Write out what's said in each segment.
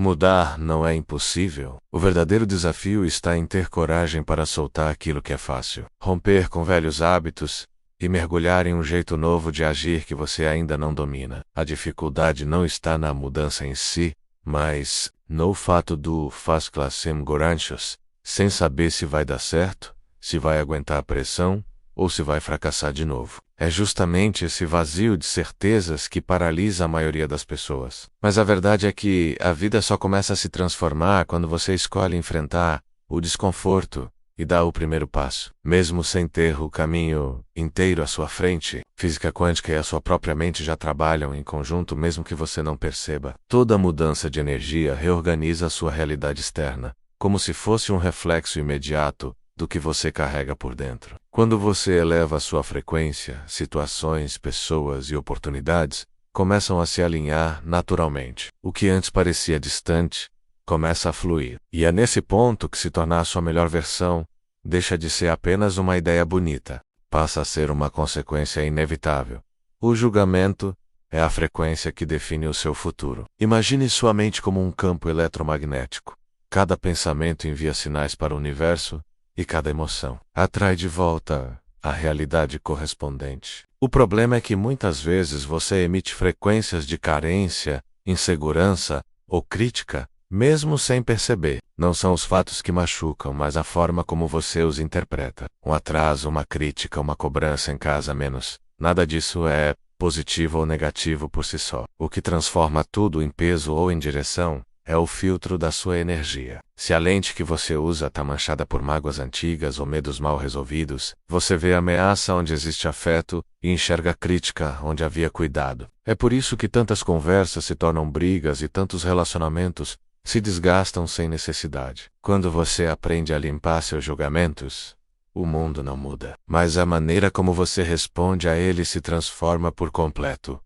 Mudar não é impossível. O verdadeiro desafio está em ter coragem para soltar aquilo que é fácil, romper com velhos hábitos e mergulhar em um jeito novo de agir que você ainda não domina. A dificuldade não está na mudança em si, mas no fato do faz classem goranchos, sem saber se vai dar certo, se vai aguentar a pressão ou se vai fracassar de novo. É justamente esse vazio de certezas que paralisa a maioria das pessoas. Mas a verdade é que a vida só começa a se transformar quando você escolhe enfrentar o desconforto e dar o primeiro passo. Mesmo sem ter o caminho inteiro à sua frente, física quântica e a sua própria mente já trabalham em conjunto mesmo que você não perceba. Toda mudança de energia reorganiza a sua realidade externa, como se fosse um reflexo imediato do que você carrega por dentro. Quando você eleva a sua frequência, situações, pessoas e oportunidades começam a se alinhar naturalmente. O que antes parecia distante começa a fluir. E é nesse ponto que se tornar a sua melhor versão deixa de ser apenas uma ideia bonita, passa a ser uma consequência inevitável. O julgamento é a frequência que define o seu futuro. Imagine sua mente como um campo eletromagnético. Cada pensamento envia sinais para o universo e cada emoção atrai de volta a realidade correspondente. O problema é que muitas vezes você emite frequências de carência, insegurança ou crítica, mesmo sem perceber. Não são os fatos que machucam, mas a forma como você os interpreta. Um atraso, uma crítica, uma cobrança em casa menos. Nada disso é positivo ou negativo por si só. O que transforma tudo em peso ou em direção é o filtro da sua energia. Se a lente que você usa está manchada por mágoas antigas ou medos mal resolvidos, você vê ameaça onde existe afeto e enxerga crítica onde havia cuidado. É por isso que tantas conversas se tornam brigas e tantos relacionamentos se desgastam sem necessidade. Quando você aprende a limpar seus julgamentos, o mundo não muda, mas a maneira como você responde a ele se transforma por completo.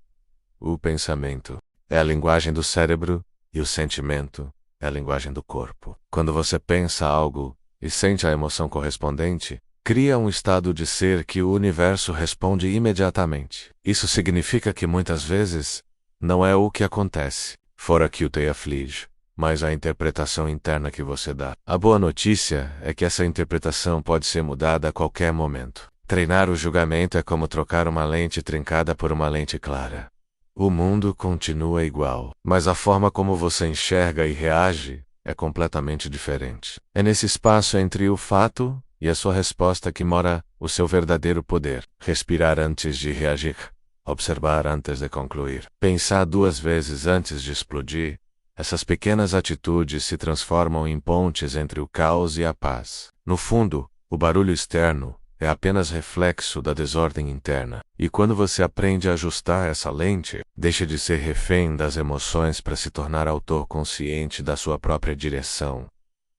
O pensamento é a linguagem do cérebro e o sentimento é a linguagem do corpo. Quando você pensa algo e sente a emoção correspondente, cria um estado de ser que o universo responde imediatamente. Isso significa que muitas vezes não é o que acontece fora que o te aflige, mas a interpretação interna que você dá. A boa notícia é que essa interpretação pode ser mudada a qualquer momento. Treinar o julgamento é como trocar uma lente trincada por uma lente clara. O mundo continua igual, mas a forma como você enxerga e reage é completamente diferente. É nesse espaço entre o fato e a sua resposta que mora o seu verdadeiro poder. Respirar antes de reagir, observar antes de concluir, pensar 2 vezes antes de explodir. Essas pequenas atitudes se transformam em pontes entre o caos e a paz. No fundo, o barulho externo é apenas reflexo da desordem interna. E quando você aprende a ajustar essa lente, deixa de ser refém das emoções para se tornar autor consciente da sua própria direção.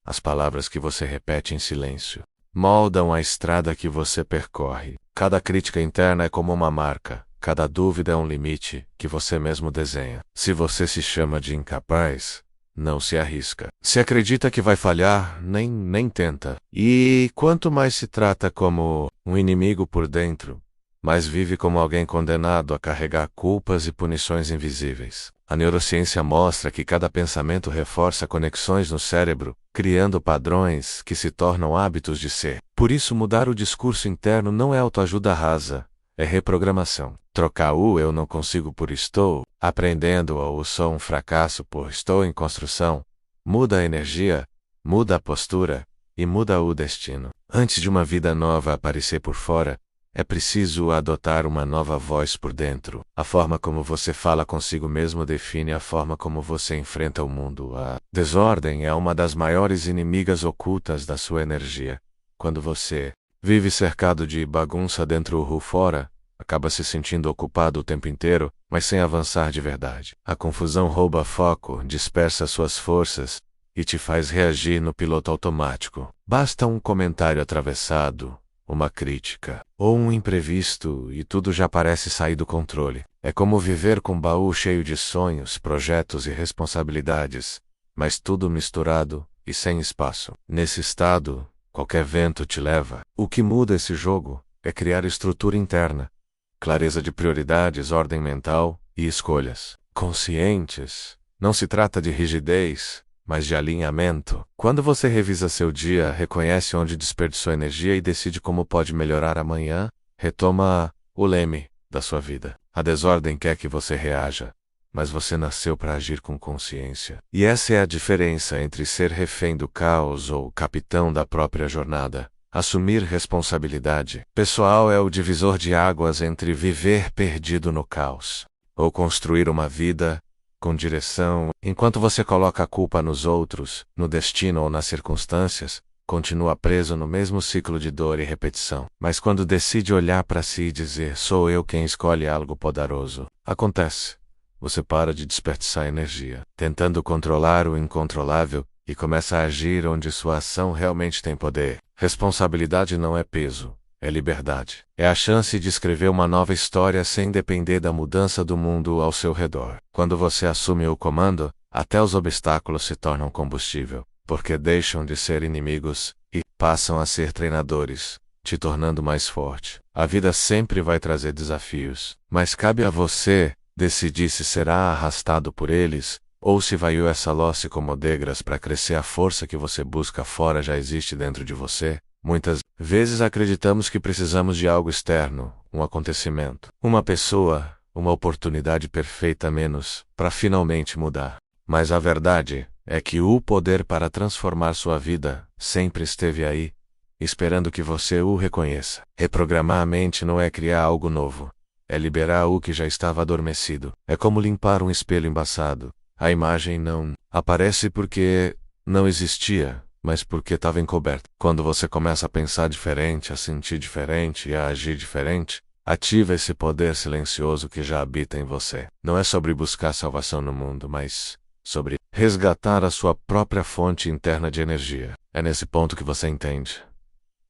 As palavras que você repete em silêncio moldam a estrada que você percorre. Cada crítica interna é como uma marca. Cada dúvida é um limite que você mesmo desenha. Se você se chama de incapaz, não se arrisca. Se acredita que vai falhar, nem tenta. E quanto mais se trata como um inimigo por dentro, mais vive como alguém condenado a carregar culpas e punições invisíveis. A neurociência mostra que cada pensamento reforça conexões no cérebro, criando padrões que se tornam hábitos de ser. Por isso, mudar o discurso interno não é autoajuda rasa, é reprogramação. Trocar o eu não consigo por estou aprendendo ou sou um fracasso por estou em construção, muda a energia, muda a postura e muda o destino. Antes de uma vida nova aparecer por fora, é preciso adotar uma nova voz por dentro. A forma como você fala consigo mesmo define a forma como você enfrenta o mundo. A desordem é uma das maiores inimigas ocultas da sua energia. Quando você vive cercado de bagunça dentro ou fora, acaba se sentindo ocupado o tempo inteiro, mas sem avançar de verdade. A confusão rouba foco, dispersa suas forças e te faz reagir no piloto automático. Basta um comentário atravessado, uma crítica ou um imprevisto e tudo já parece sair do controle. É como viver com um baú cheio de sonhos, projetos e responsabilidades, mas tudo misturado e sem espaço. Nesse estado, qualquer vento te leva. O que muda esse jogo é criar estrutura interna, clareza de prioridades, ordem mental e escolhas conscientes. Não se trata de rigidez, mas de alinhamento. Quando você revisa seu dia, reconhece onde desperdiçou energia e decide como pode melhorar amanhã, retoma o leme da sua vida. A desordem quer que você reaja, mas você nasceu para agir com consciência. E essa é a diferença entre ser refém do caos ou capitão da própria jornada. Assumir responsabilidade pessoal é o divisor de águas entre viver perdido no caos ou construir uma vida com direção. Enquanto você coloca a culpa nos outros, no destino ou nas circunstâncias, continua preso no mesmo ciclo de dor e repetição. Mas quando decide olhar para si e dizer, sou eu quem escolhe algo poderoso, acontece. Você para de desperdiçar energia, tentando controlar o incontrolável, e começa a agir onde sua ação realmente tem poder. Responsabilidade não é peso, é liberdade. É a chance de escrever uma nova história sem depender da mudança do mundo ao seu redor. Quando você assume o comando, até os obstáculos se tornam combustível, porque deixam de ser inimigos e passam a ser treinadores, te tornando mais forte. A vida sempre vai trazer desafios, mas cabe a você decidir se será arrastado por eles, ou se vai essa loce como degras para crescer. A força que você busca fora já existe dentro de você. Muitas vezes acreditamos que precisamos de algo externo, um acontecimento, uma pessoa, uma oportunidade perfeita menos, para finalmente mudar. Mas a verdade é que o poder para transformar sua vida sempre esteve aí, esperando que você o reconheça. Reprogramar a mente não é criar algo novo, é liberar o que já estava adormecido. É como limpar um espelho embaçado. A imagem não aparece porque não existia, mas porque estava encoberta. Quando você começa a pensar diferente, a sentir diferente e a agir diferente, ativa esse poder silencioso que já habita em você. Não é sobre buscar salvação no mundo, mas sobre resgatar a sua própria fonte interna de energia. É nesse ponto que você entende.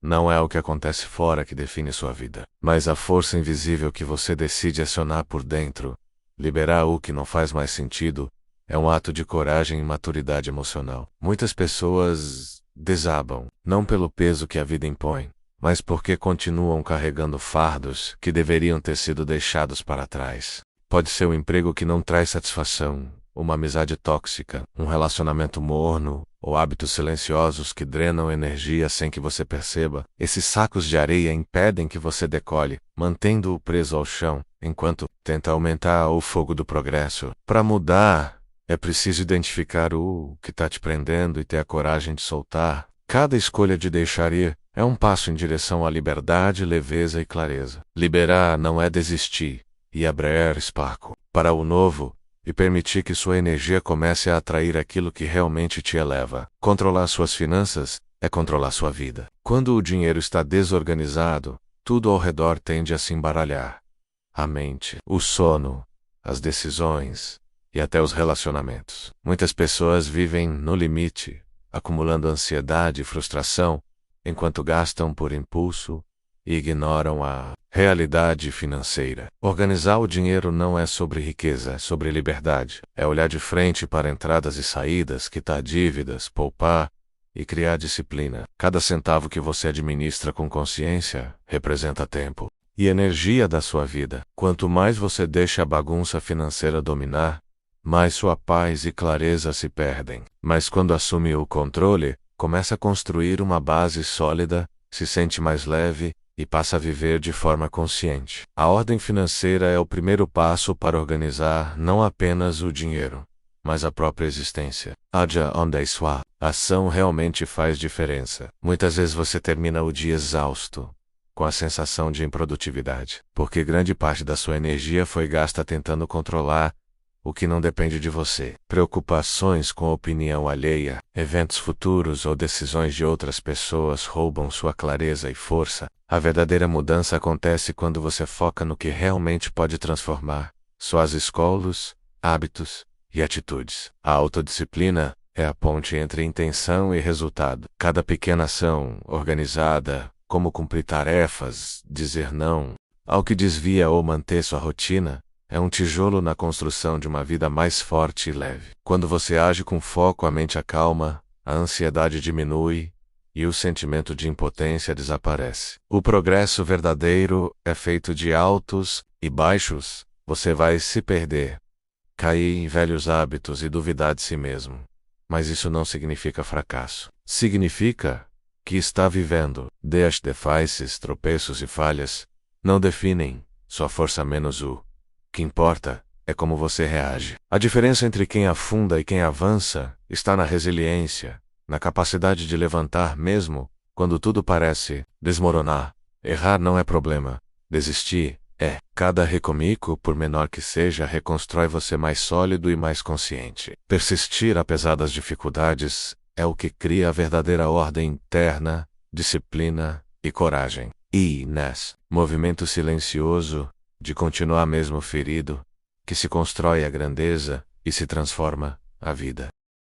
Não é o que acontece fora que define sua vida, mas a força invisível que você decide acionar por dentro. Liberar o que não faz mais sentido é um ato de coragem e maturidade emocional. Muitas pessoas desabam, não pelo peso que a vida impõe, mas porque continuam carregando fardos que deveriam ter sido deixados para trás. Pode ser um emprego que não traz satisfação, uma amizade tóxica, um relacionamento morno, ou hábitos silenciosos que drenam energia sem que você perceba. Esses sacos de areia impedem que você decole, mantendo-o preso ao chão, enquanto tenta aumentar o fogo do progresso. Para mudar, é preciso identificar o que está te prendendo e ter a coragem de soltar. Cada escolha de deixar ir é um passo em direção à liberdade, leveza e clareza. Liberar não é desistir, e abrir espaço para o novo, e permitir que sua energia comece a atrair aquilo que realmente te eleva. Controlar suas finanças é controlar sua vida. Quando o dinheiro está desorganizado, tudo ao redor tende a se embaralhar. A mente, o sono, as decisões e até os relacionamentos. Muitas pessoas vivem no limite, acumulando ansiedade e frustração, enquanto gastam por impulso e ignoram a realidade financeira. Organizar o dinheiro não é sobre riqueza, é sobre liberdade. É olhar de frente para entradas e saídas, quitar dívidas, poupar e criar disciplina. Cada centavo que você administra com consciência representa tempo e energia da sua vida. Quanto mais você deixa a bagunça financeira dominar, mais sua paz e clareza se perdem. Mas quando assume o controle, começa a construir uma base sólida, se sente mais leve e passa a viver de forma consciente. A ordem financeira é o primeiro passo para organizar não apenas o dinheiro, mas a própria existência. Haja onde sua ação realmente faz diferença. Muitas vezes você termina o dia exausto, com a sensação de improdutividade, porque grande parte da sua energia foi gasta tentando controlar o que não depende de você. Preocupações com a opinião alheia, eventos futuros ou decisões de outras pessoas roubam sua clareza e força. A verdadeira mudança acontece quando você foca no que realmente pode transformar suas escolhas, hábitos e atitudes. A autodisciplina é a ponte entre intenção e resultado. Cada pequena ação organizada, como cumprir tarefas, dizer não ao que desvia ou manter sua rotina, é um tijolo na construção de uma vida mais forte e leve. Quando você age com foco, a mente acalma, a ansiedade diminui e o sentimento de impotência desaparece. O progresso verdadeiro é feito de altos e baixos. Você vai se perder, cair em velhos hábitos e duvidar de si mesmo. Mas isso não significa fracasso. Significa que está vivendo. As defaces, tropeços e falhas não definem sua força menos o que importa é como você reage. A diferença entre quem afunda e quem avança está na resiliência, na capacidade de levantar mesmo quando tudo parece desmoronar. Errar não é problema. Desistir é. Cada recomeço, por menor que seja, reconstrói você mais sólido e mais consciente. Persistir apesar das dificuldades é o que cria a verdadeira ordem interna, disciplina e coragem. E, nesse movimento silencioso de continuar mesmo ferido, que se constrói a grandeza e se transforma a vida.